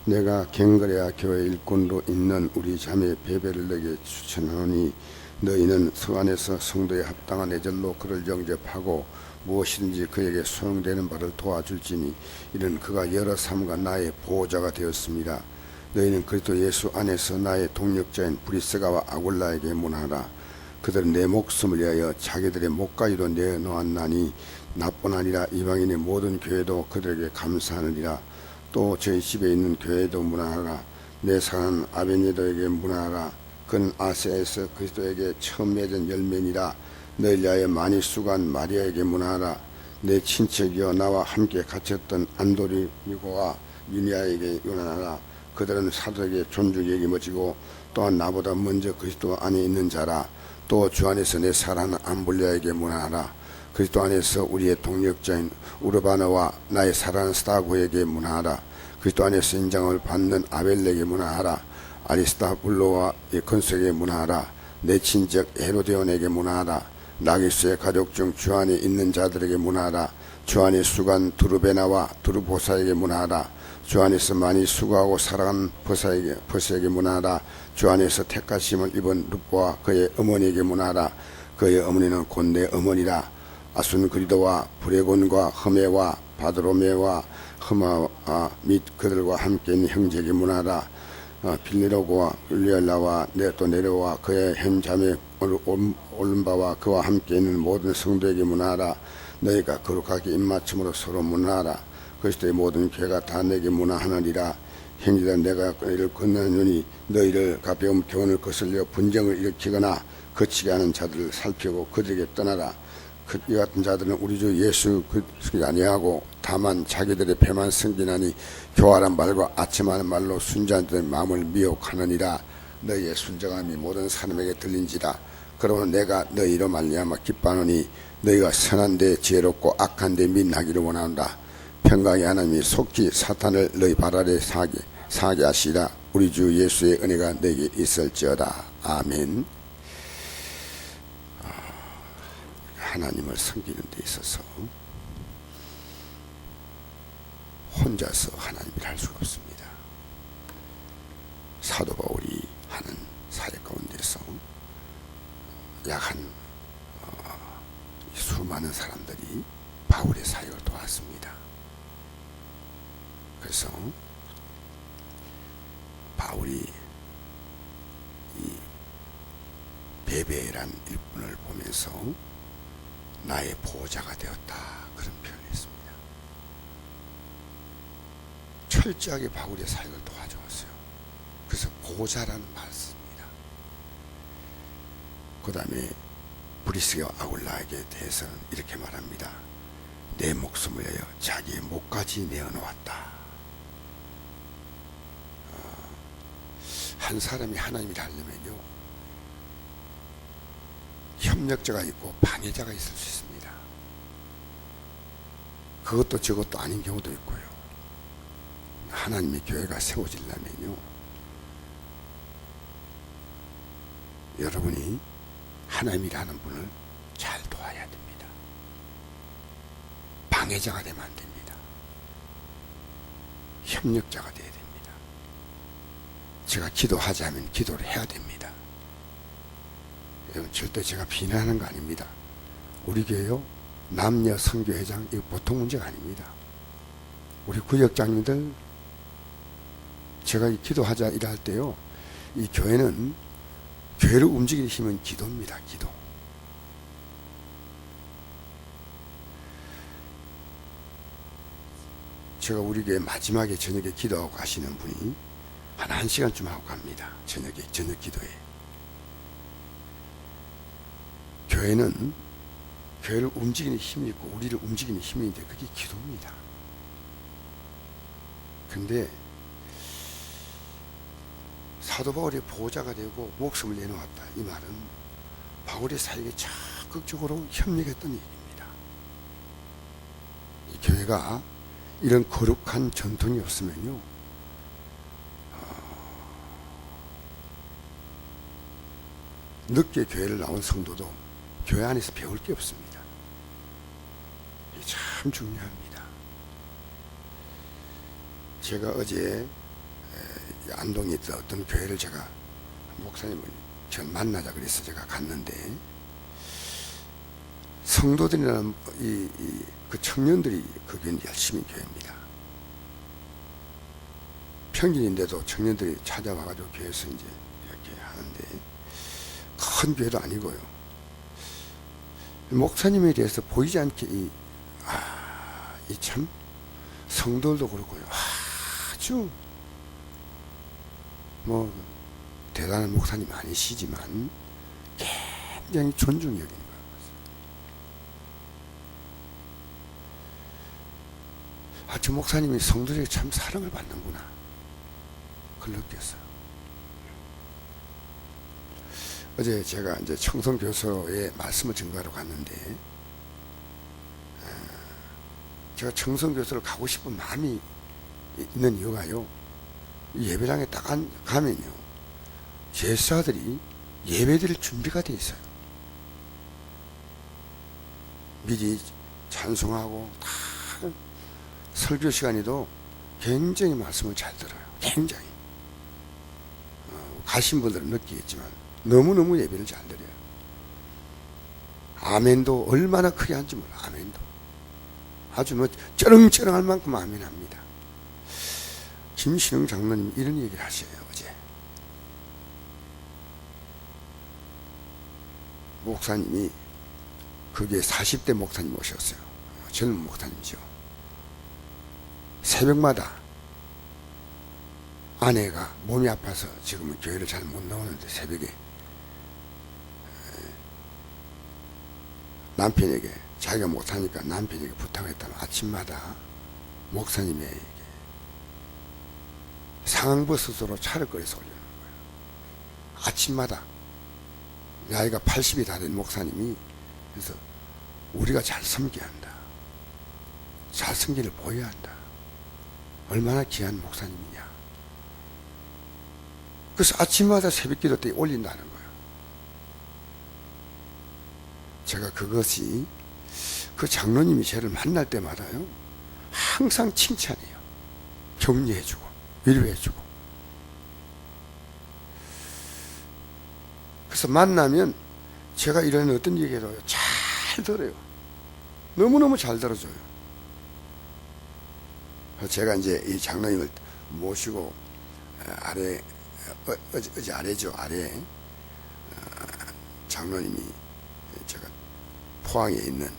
내가 갱그레아 교회 일꾼으로 있는 우리 자매 베베를 너에게 추천하노니 너희는 성안에서 성도에 합당한 애절로 그를 영접하고 무엇이든지 그에게 소용되는 바를 도와줄지니 이는 그가 여러 삶과 나의 보호자가 되었습니다. 너희는 그리스도 예수 안에서 나의 동력자인 브리스가와 아굴라에게 문하라. 그들은 내 목숨을 위하여 자기들의 목까지도 내놓았나니 나뿐 아니라 이방인의 모든 교회도 그들에게 감사하느니라. 또 저희 집에 있는 교회도 문하라. 내 사랑하는 아베니도에게 문하라. 그는 아세아에서 그리스도에게 처음 맺은 열매니라. 너희를 위하여 많이 수고한 마리아에게 문하라. 내 친척이여 나와 함께 갇혔던 안도리고와 유니아에게 문하라. 그들은 사도에게 존중 여김어지고 또한 나보다 먼저 그리스도 안에 있는 자라. 또 주 안에서 내 사랑하는 암블리아에게 문하라. 그리스도 안에서 우리의 동력자인 우르바나와 나의 사랑하는 스타고에게 문하라. 그리스도 안에서 인정을 받는 아벨에게 문하라. 아리스타블로와 예컨스에게 문하라. 내 친척 헤로데온에게 문하라. 나기수의 가족 중 주 안에 있는 자들에게 문하라. 주 안에 수고한 두르베나와 두르보사에게 문하라. 주 안에서 많이 수고하고 사랑한 버사에게 문하라. 주 안에서 택하심을 입은 룻보와 그의 어머니에게 문하라. 그의 어머니는 곧 내 어머니라. 아순그리도와 브레곤과 흠에와 바드로메와 흠아와 및 그들과 함께 있는 형제에게 문하라. 빌리로고와 울리엘라와 또 네로와 그의 현자매 올름바와 그와 함께 있는 모든 성도에게 문하라. 너희가 거룩하게 입맞춤으로 서로 문하라. 그리스도의 모든 죄가 다 내게 문하하느니라. 형제들아 내가 너희를 건너느니 너희를 가벼운 교훈을 거슬려 분쟁을 일으키거나 거치게 하는 자들을 살피고 그들에게 떠나라. 이 같은 자들은 우리 주 예수 그리스도를 아니하고 다만 자기들의 배만 승진하니 교활한 말과 아첨하는 말로 순전한 자들의 마음을 미혹하느니라. 너희의 순정함이 모든 사람에게 들린지라. 그러므로 내가 너희로 말미암아 기뻐하노니 너희가 선한 데 지혜롭고 악한 데 민하기를 원한다. 평강의 하나님이 속히 사탄을 너희 발 아래 사게 하시라. 우리 주 예수의 은혜가 너희에게 있을지어다. 아멘. 하나님을 섬기는 데 있어서 혼자서 하나님을 할 수가 없습니다. 사도 바울이 하는 사역 가운데서 약 한 수많은 사람들이 바울의 사역을 도왔습니다. 그래서 바울이 이 베베란 일꾼을 보면서 나의 보호자가 되었다 그런 표현을 했습니다. 철저하게 바울의 사역을 도와주었어요. 그래서 보호자라는 말을 씁니다. 그 다음에 브리스가와 아굴라에게 대해서는 이렇게 말합니다. 내 목숨을 위하여 자기의 목까지 내어놓았다. 한 사람이 하나님을 하려면요 협력자가 있고 방해자가 있을 수 있습니다. 그것도 저것도 아닌 경우도 있고요. 하나님의 교회가 세워지려면요 여러분이 하나님이 하는 분을 잘 도와야 됩니다. 방해자가 되면 안 됩니다. 협력자가 되어야 됩니다. 제가 기도하자면 기도를 해야 됩니다. 절대 제가 비난하는 거 아닙니다. 우리 교회요 남녀 선교회장 이거 보통 문제가 아닙니다. 우리 구역장님들 제가 기도하자 일할 때요 이 교회는 교회를 움직이는 힘은 기도입니다. 기도. 제가 우리 교회 마지막에 저녁에 기도하고 가시는 분이 한 1시간쯤 하고 갑니다. 저녁 기도에. 교회는 교회를 움직이는 힘이 있고 우리를 움직이는 힘이 있는데 그게 기도입니다. 근데 사도 바울의 보호자가 되고 목숨을 내놓았다. 이 말은 바울의 사역에 적극적으로 협력했던 얘기입니다. 이 교회가 이런 거룩한 전통이 없으면요 늦게 교회를 나온 성도도 교회 안에서 배울 게 없습니다. 이게 참 중요합니다. 제가 어제 저기 안동에 있던 어떤 교회를 제가 목사님을 저 만나자 그래서 제가 갔는데 성도들이나 그 청년들이 거기는 열심히 교회입니다. 평일인데도 청년들이 찾아와가지고 교회에서 이제 이렇게 하는데 큰 교회도 아니고요. 목사님에 대해서 보이지 않게 이 참 성도들도 그렇고요. 아주 뭐 대단한 목사님 아니시지만 굉장히 존중 여기는 거예요. 저 목사님이 성도들에게 참 사랑을 받는구나. 그걸 느꼈어요. 어제 제가 이제 청송교서에 말씀을 증거하러 갔는데, 제가 청송교서를 가고 싶은 마음이 있는 이유가요, 예배당에 딱 가면요, 제사들이 예배드릴 준비가 돼 있어요. 미리 찬송하고 다 설교 시간에도 굉장히 말씀을 잘 들어요. 굉장히. 가신 분들은 느끼겠지만 너무너무 예배를 잘 드려요. 아멘도 얼마나 크게 하는지 몰라. 아멘도 아주 뭐 쩌렁쩌렁할 만큼 아멘합니다. 김신흥 장로님이 이런 얘기를 하셔요. 어제 목사님이 그게 40대 목사님 오셨어요. 젊은 목사님이죠. 새벽마다 아내가 몸이 아파서 지금은 교회를 잘 못 나오는데 새벽에 남편에게 자기가 못하니까 남편에게 부탁했다면 아침마다 목사님에게 상황버섯으로 차를 끓여서 올리는 거예요. 아침마다. 나이가 80이 다 된 목사님이 그래서 우리가 잘 섬겨야 한다. 잘 섬기를 보여야 한다. 얼마나 귀한 목사님이냐. 그래서 아침마다 새벽기도 때 올린다는 거예요. 제가 그것이 그 장로님이 저를 만날 때마다요 항상 칭찬해요. 격려해주고 위로해주고. 그래서 만나면 제가 이런 어떤 얘기도 잘 들어요. 너무너무 잘 들어줘요. 그래서 제가 이제 이 장로님을 모시고 어제 아래죠. 아래 장로님이 제가 포항에 있는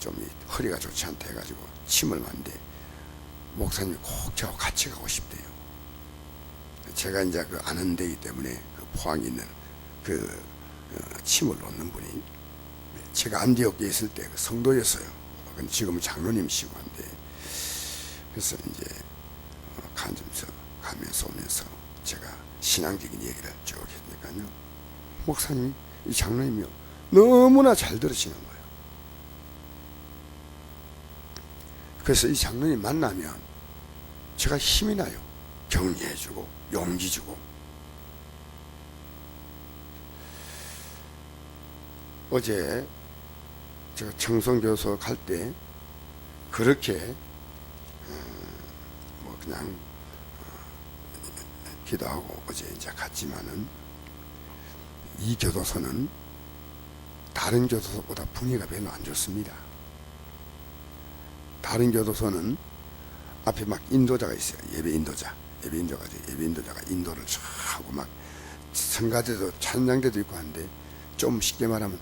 좀 허리가 좋지 않다 해가지고 침을 맞는데 목사님이 꼭 저하고 같이 가고 싶대요. 제가 이제 그 아는 데이기 때문에 그 포항에 있는 그 침을 놓는 분이 제가 안디옥에 있을 때 그 성도였어요. 지금은 장로님이시고 한데 그래서 이제 가면서 오면서 제가 신앙적인 얘기를 쭉 했으니까요. 목사님이 이 장로님이요 너무나 잘 들으시는 거예요. 그래서 이 장로님 만나면 제가 힘이 나요. 격려해주고 용기 주고. 어제 제가 청송교서 갈 때 그렇게 뭐 그냥 기도하고 어제 이제 갔지만은 이 교도소는 다른 교도소보다 분위기가 별로 안 좋습니다. 다른 교도소는 앞에 막 인도자가 있어요. 예배 인도자가 인도를 쫙 하고 막 성가대도 찬양대도 있고 한데 좀 쉽게 말하면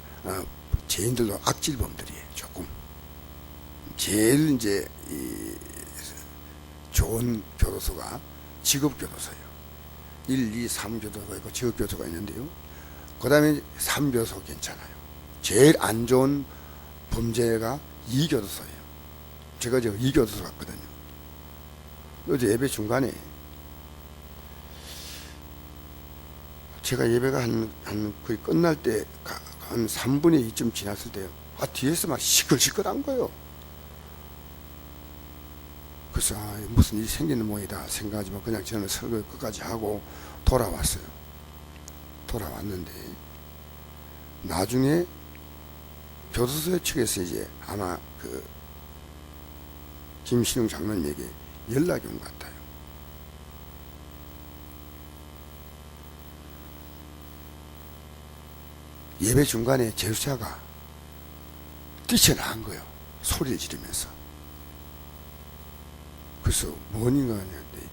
죄인들도 악질범들이에요. 조금 제일 이제 이 좋은 교도소가 직업교도소예요. 1, 2, 3교도소가 있고 직업교도소가 있는데요. 그 다음에 3교도소 괜찮아요. 제일 안 좋은 범죄가 2교도소예요. 제가 저 2교도소 갔거든요. 어제 예배 중간에 제가 예배가 한 거의 끝날 때 한 3분의 2쯤 지났을 때 뒤에서 막 시끌시끌한 거예요. 그래서 무슨 일이 생기는 모양이다 생각하지만 그냥 저는 설교 끝까지 하고 돌아왔어요. 돌아왔는데 나중에 교도소 측에서 이제 아마 그 김신웅 장로님에게 연락이 온 것 같아요. 예배 중간에 제수자가 뛰쳐나간 거예요. 소리를 지르면서. 그래서 뭐니가 하는데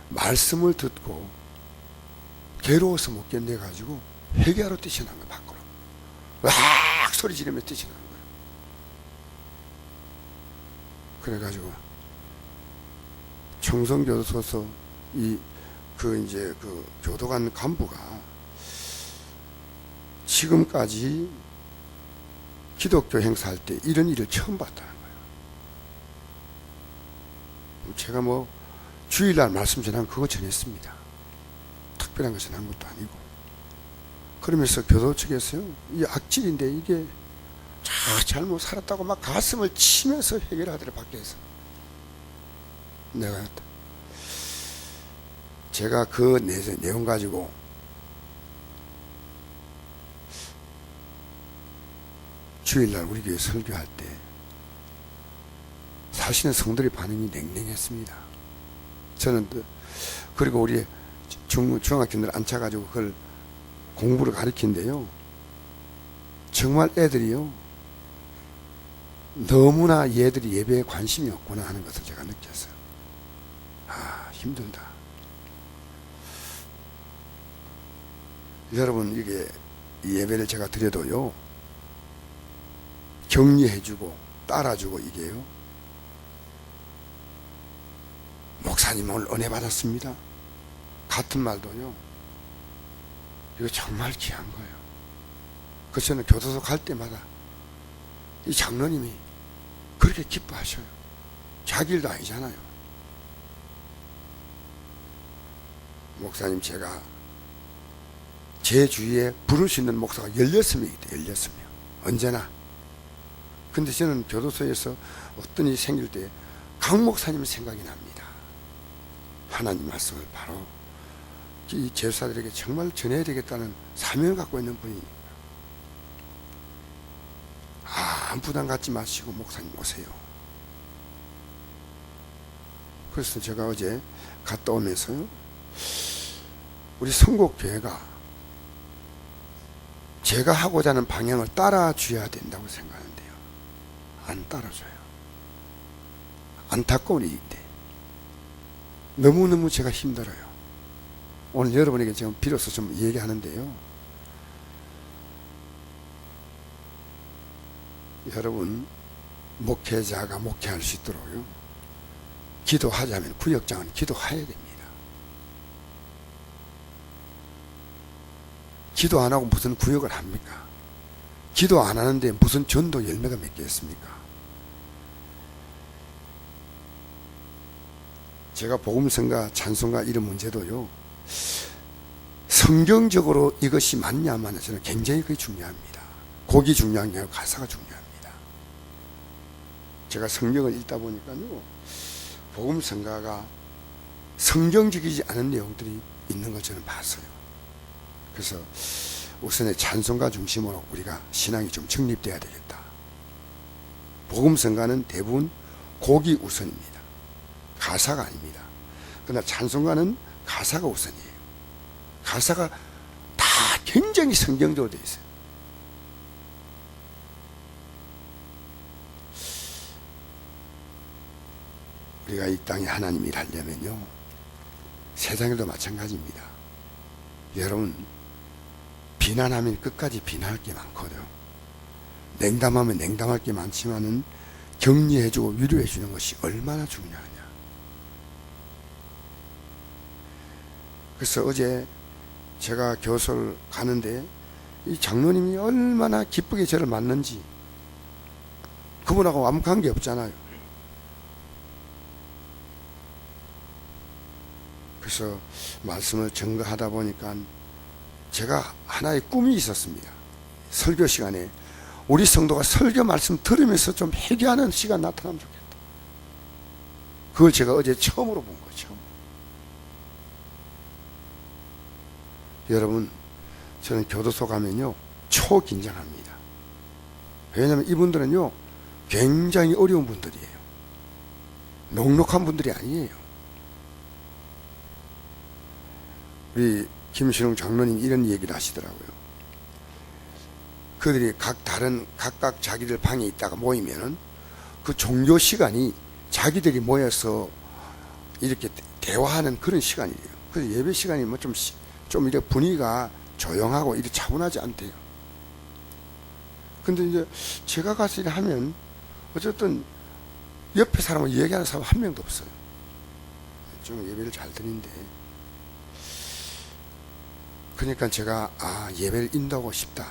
말씀을 듣고 괴로워서 못 견뎌가지고 회개하러 뛰쳐나간 거예요. 밖으로 으악 소리 지르면서 뛰쳐나간 거예요. 그래가지고 청송교도소서 그 교도관 간부가 지금까지 기독교 행사할 때 이런 일을 처음 봤다는 거예요. 제가 뭐 주일날 말씀 전하면 그거 전했습니다. 특별한 거 전한 것도 아니고. 그러면서 교도 측에서요, 이 악질인데 이게 잘못 살았다고 막 가슴을 치면서 해결을 하더래, 밖에서. 제가 그 내용 가지고 주일날 우리 교회 설교할 때 사실은 성도의 반응이 냉랭했습니다. 저는 그리고 우리 중학생들 앉혀가지고 그걸 공부를 가르치는데요, 정말 애들이요 너무나 얘들이 예배에 관심이 없구나 하는 것을 제가 느꼈어요. 힘들다. 여러분, 이게 예배를 제가 드려도요, 격려해주고 따라주고 이게요, 목사님 오늘 은혜 받았습니다 같은 말도요, 이거 정말 귀한 거예요. 그래서 저는 교도소 갈 때마다 이 장로님이 그렇게 기뻐하셔요. 자기 일도 아니잖아요. 목사님, 제가 제 주위에 부를 수 있는 목사가 16명이 있대, 16명. 언제나. 근데 저는 교도소에서 어떤 일이 생길 때 강 목사님 생각이 납니다. 하나님 말씀을 바로 이 제사들에게 정말 전해야 되겠다는 사명을 갖고 있는 분이, 아무 부담 갖지 마시고 목사님 오세요. 그래서 제가 어제 갔다 오면서요, 우리 성곡교회가 제가 하고자 하는 방향을 따라줘야 된다고 생각하는데요, 안 따라줘요. 안타까운 일인데 너무너무 제가 힘들어요. 오늘 여러분에게 지금 비로소 좀 얘기하는데요, 여러분, 목회자가 목회할 수 있도록요, 기도하자면 구역장은 기도해야 됩니다. 기도 안 하고 무슨 구역을 합니까? 기도 안 하는데 무슨 전도 열매가 몇 개 있습니까? 제가 복음성가 찬송가 이런 문제도요, 성경적으로 이것이 맞냐 안 맞냐, 저는 굉장히 그게 중요합니다. 곡이 중요한 게 아니라 가사가 중요합니다. 제가 성경을 읽다 보니까요, 복음성가가 성경적이지 않은 내용들이 있는 걸 저는 봤어요. 그래서 우선의 찬송가 중심으로 우리가 신앙이 좀 정립돼야 되겠다. 복음성가는 대부분 곡이 우선입니다. 가사가 아닙니다. 그러나 찬송가는 가사가 우선이에요. 가사가 다 굉장히 성경적으로 되어 있어요. 우리가 이 땅에 하나님 일하려면요, 세상에도 마찬가지입니다. 여러분, 비난하면 끝까지 비난할 게 많거든요. 냉담하면 냉담할 게 많지만은 격려해주고 위로해주는 것이 얼마나 중요하냐. 그래서 어제 제가 교서를 가는데 이 장로님이 얼마나 기쁘게 저를 맞는지, 그분하고 아무 관계 없잖아요. 그래서 말씀을 증거하다 보니까 제가 하나의 꿈이 있었습니다. 설교 시간에 우리 성도가 설교 말씀 들으면서 좀 회개하는 시간 나타나면 좋겠다. 그걸 제가 어제 처음으로 본 거죠. 여러분, 저는 교도소 가면요, 초긴장합니다. 왜냐하면 이분들은요, 굉장히 어려운 분들이에요. 녹록한 분들이 아니에요. 우리 김신웅 장로님 이런 얘기를 하시더라고요. 그들이 각각 자기들 방에 있다가 모이면은 그 종교 시간이 자기들이 모여서 이렇게 대화하는 그런 시간이에요. 그래서 예배 시간이 뭐 좀 이렇게 분위기가 조용하고 이렇게 차분하지 않대요. 근데 이제 제가 가서 이렇게 하면 어쨌든 옆에 사람을 얘기하는 사람 한 명도 없어요. 좀 예배를 잘 드린데. 그러니까 제가 예배를 인도하고 싶다.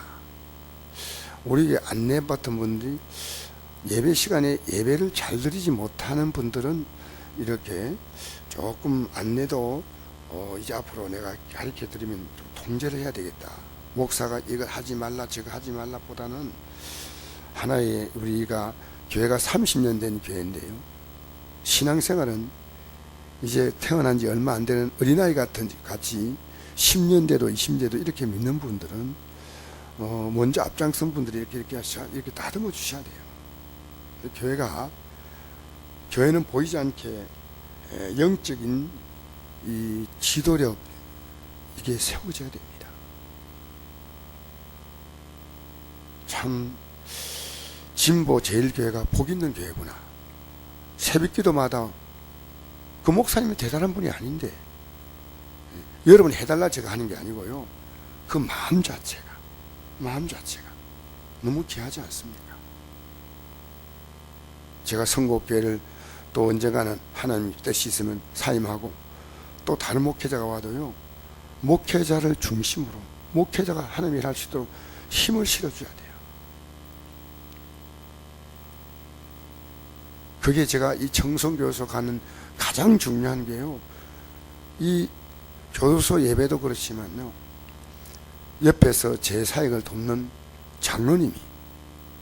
우리 안내받던 분들이 예배 시간에 예배를 잘 드리지 못하는 분들은 이렇게 조금 안내도 이제 앞으로 내가 가르쳐 드리면 좀 통제를 해야 되겠다. 목사가 이거 하지 말라 저거 하지 말라 보다는 하나의 우리가 교회가 30년 된 교회인데요. 신앙생활은 이제 태어난 지 얼마 안 되는 어린아이 같이 10년 돼도 20년 돼도 이렇게 믿는 분들은 먼저 앞장선 분들이 이렇게 다듬어 주셔야 돼요. 교회는 보이지 않게 영적인 이 지도력 이게 세워져야 됩니다. 참 진보 제일교회가 복 있는 교회구나. 새벽기도마다 그 목사님이 대단한 분이 아닌데 여러분 해달라 제가 하는 게 아니고요. 그 마음 자체가 너무 귀하지 않습니까? 제가 선곡교회를 또 언젠가는 하나님 뜻이 있으면 사임하고 또 다른 목회자가 와도요. 목회자를 중심으로 목회자가 하나님 일할 수 있도록 힘을 실어줘야 돼요. 그게 제가 이 청송교회에서 가는 가장 중요한 게요. 이 교도소 예배도 그렇지만요. 옆에서 제 사역을 돕는 장로님이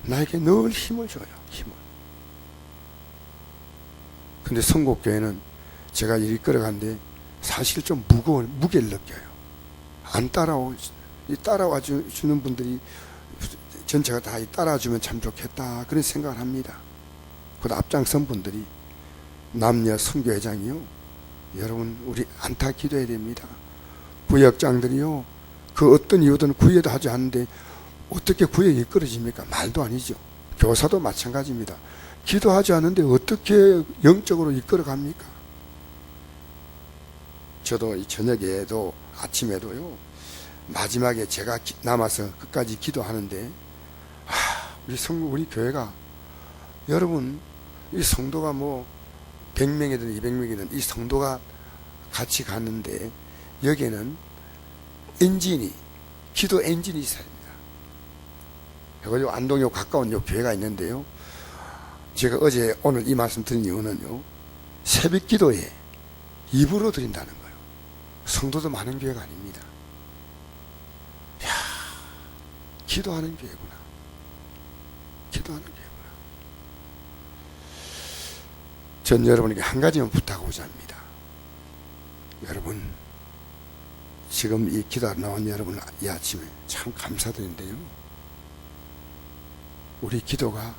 나에게 늘 힘을 줘요. 힘을. 근데 선곡교회는 제가 이리 끌어간데 사실 좀 무게를 느껴요. 안 따라와 주는 분들이 전체가 다 따라와 주면 참 좋겠다 그런 생각을 합니다. 그 앞장선 분들이 남녀 선교회장이요. 여러분 우리 안타 기도해야 됩니다. 구역장들이요. 그 어떤 이유든 구애도 하지 않는데 어떻게 구역이 이끌어집니까? 말도 아니죠. 교사도 마찬가지입니다. 기도하지 않는데 어떻게 영적으로 이끌어 갑니까? 저도 이 저녁에도 아침에도요. 마지막에 제가 남아서 끝까지 기도하는데 우리 교회가 여러분 이 성도가 뭐 100명이든 200명이든 이 성도가 같이 갔는데 여기에는 기도 엔진이 있어야 합니다. 그리고 안동역 가까운 요 교회가 있는데요. 제가 오늘 이 말씀 드린 이유는요. 새벽 기도에 입으로 드린다는 거예요. 성도도 많은 교회가 아닙니다. 기도하는 교회구나. 기도하는 교회구나. 전 여러분에게 한 가지만 부탁하고자 합니다. 여러분, 지금 이 기도 나온 여러분 이 아침에 참 감사드린데요. 우리 기도가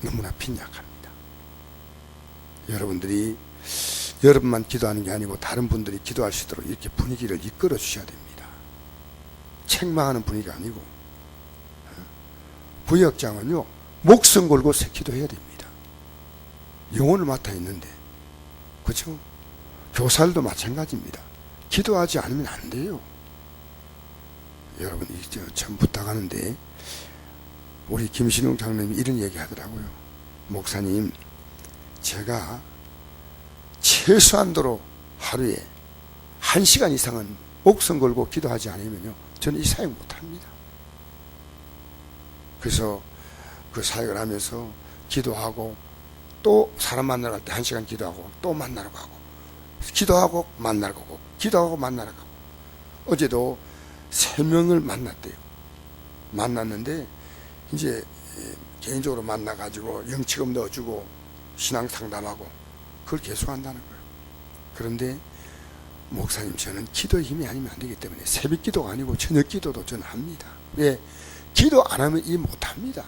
너무나 빈약합니다. 여러분만 기도하는 게 아니고 다른 분들이 기도할 수 있도록 이렇게 분위기를 이끌어 주셔야 됩니다. 책망하는 분위기가 아니고 구역장은요 목숨 걸고 기도해야 됩니다. 영혼을 맡아 있는데 그렇죠? 교사들도 마찬가지입니다. 기도하지 않으면 안 돼요. 여러분 이제 참 부탁하는데 우리 김신웅 장로님이 이런 얘기 하더라고요. 목사님, 제가 최소한도로 하루에 1시간 이상은 목숨 걸고 기도하지 않으면요 저는 이 사역 못합니다. 그래서 그 사역을 하면서 기도하고 또 사람 만나러 갈 때 1시간 기도하고 또 만나러 가고 기도하고 만나러 가고 기도하고 만나러 가고 어제도 3명을 만났대요. 만났는데 이제 개인적으로 만나가지고 영치금 넣어주고 신앙 상담하고 그걸 계속 한다는 거예요. 그런데 목사님 저는 기도의 힘이 아니면 안 되기 때문에 새벽 기도가 아니고 저녁 기도도 저는 합니다. 왜? 기도 안 하면 이 못합니다.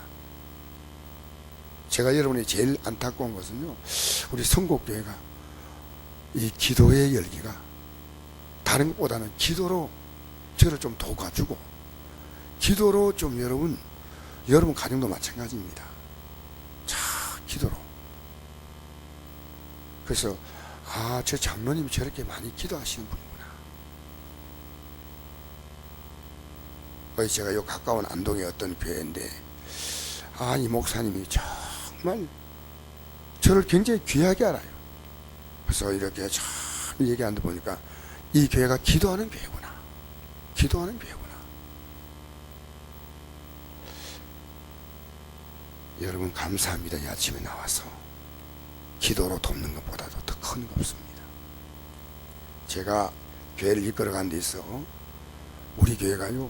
제가 여러분이 제일 안타까운 것은요 우리 선곡교회가 이 기도의 열기가 다른 것보다는 기도로 저를 좀 도와주고 기도로 좀 여러분 가정도 마찬가지입니다. 자, 기도로. 그래서 저 장로님이 저렇게 많이 기도하시는 분이구나. 어제 제가 요 가까운 안동의 어떤 교회인데 이 목사님이 정말 저를 굉장히 귀하게 알아요. 그래서 이렇게 참 얘기하는데 보니까 이 교회가 기도하는 교회구나. 기도하는 교회구나. 여러분 감사합니다. 이 아침에 나와서 기도로 돕는 것보다도 더 큰 거 없습니다. 제가 교회를 이끌어간 데 있어 우리 교회가요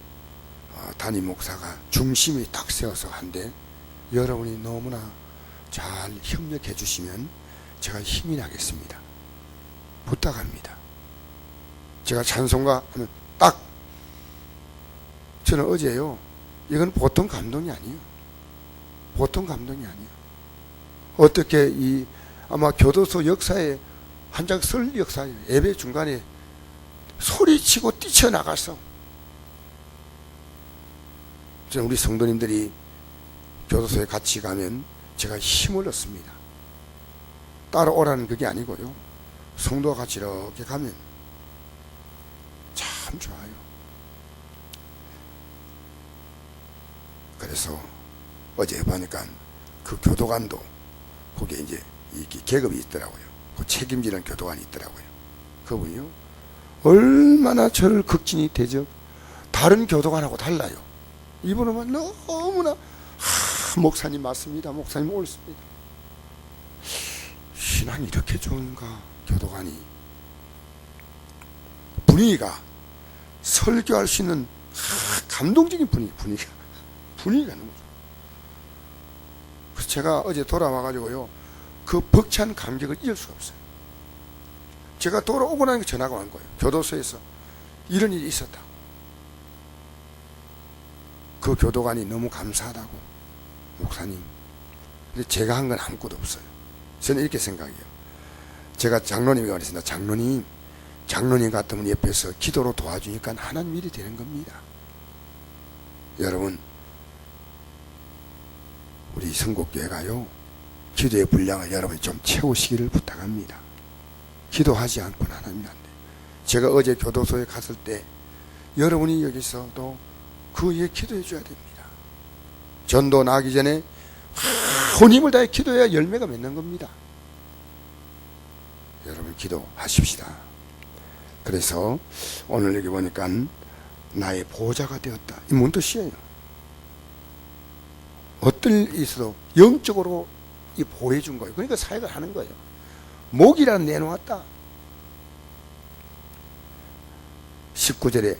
담임 목사가 중심이 딱 세워서 한데 여러분이 너무나 잘 협력해 주시면 제가 힘이 나겠습니다. 부탁합니다. 제가 찬송가 하면 딱 저는 어제요 이건 보통 감동이 아니에요. 보통 감동이 아니에요. 어떻게 아마 교도소 역사에 한 장 설 역사에 예배 중간에 소리치고 뛰쳐나가서 저는 우리 성도님들이 교도소에 같이 가면 제가 힘을 얻습니다. 따라오라는 그게 아니고요. 성도와 같이 이렇게 가면 참 좋아요. 그래서 어제 보니까 그 교도관도 거기에 이제 계급이 있더라고요. 그 책임지는 교도관이 있더라고요. 그분이요 얼마나 저를 극진히 대접. 다른 교도관하고 달라요. 이분은 너무나 목사님 맞습니다. 목사님 옳습니다. 신앙이 이렇게 좋은가. 교도관이 분위기가 설교할 수 있는 감동적인 분위기가 너무 좋아요. 그래서 제가 어제 돌아와가지고요 그 벅찬 감격을 잊을 수가 없어요. 제가 돌아오고 나니까 전화가 온 거예요. 교도소에서 이런 일이 있었다고. 그 교도관이 너무 감사하다고. 목사님, 근데 제가 한 건 아무것도 없어요. 저는 이렇게 생각해요. 제가 장로님이 말했습니다. 장로님 같으면 옆에서 기도로 도와주니까 하나님 일이 되는 겁니다. 여러분, 우리 성곡교회가요 기도의 분량을 여러분이 좀 채우시기를 부탁합니다. 기도하지 않고는 하나님이 안 돼요. 제가 어제 교도소에 갔을 때 여러분이 여기서도 그 위에 기도해 줘야 됩니다. 전도 나기 전에 온 힘을 다해 기도해야 열매가 맺는 겁니다. 여러분 기도하십시다. 그래서 오늘 여기 보니까 나의 보호자가 되었다. 이 뭔 뜻이에요? 어떤 일이 있어도 영적으로 보호해 준 거예요. 그러니까 사역을 하는 거예요. 목이라는 내놓았다. 19절에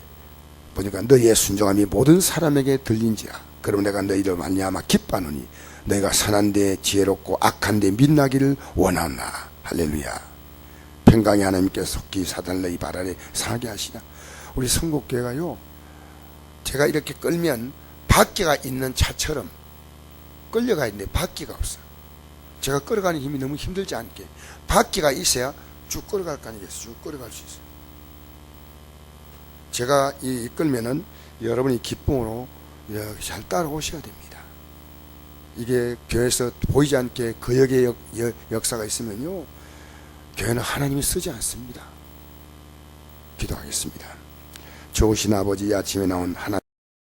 보니까 너희의 순종함이 모든 사람에게 들린지라. 그럼 내가 너희를 말미암아 기뻐하노니 너희가 선한 데 지혜롭고 악한 데 빛나기를 원하나. 할렐루야. 평강의 하나님께서 속히 사단을 너희 발 아래 상하게 하시나. 우리 성곡교회가요 제가 이렇게 끌면 바퀴가 있는 차처럼 끌려가 있는데 바퀴가 없어요. 제가 끌어가는 힘이 너무 힘들지 않게 바퀴가 있어야 쭉 끌어갈 거 아니겠어요. 쭉 끌어갈 수 있어요. 제가 이끌면은 여러분이 기쁨으로 잘 따라오셔야 됩니다. 이게 교회에서 보이지 않게 거역의 역사가 있으면요 교회는 하나님이 쓰지 않습니다. 기도하겠습니다. 좋으신 아버지, 아침에 나온 하나님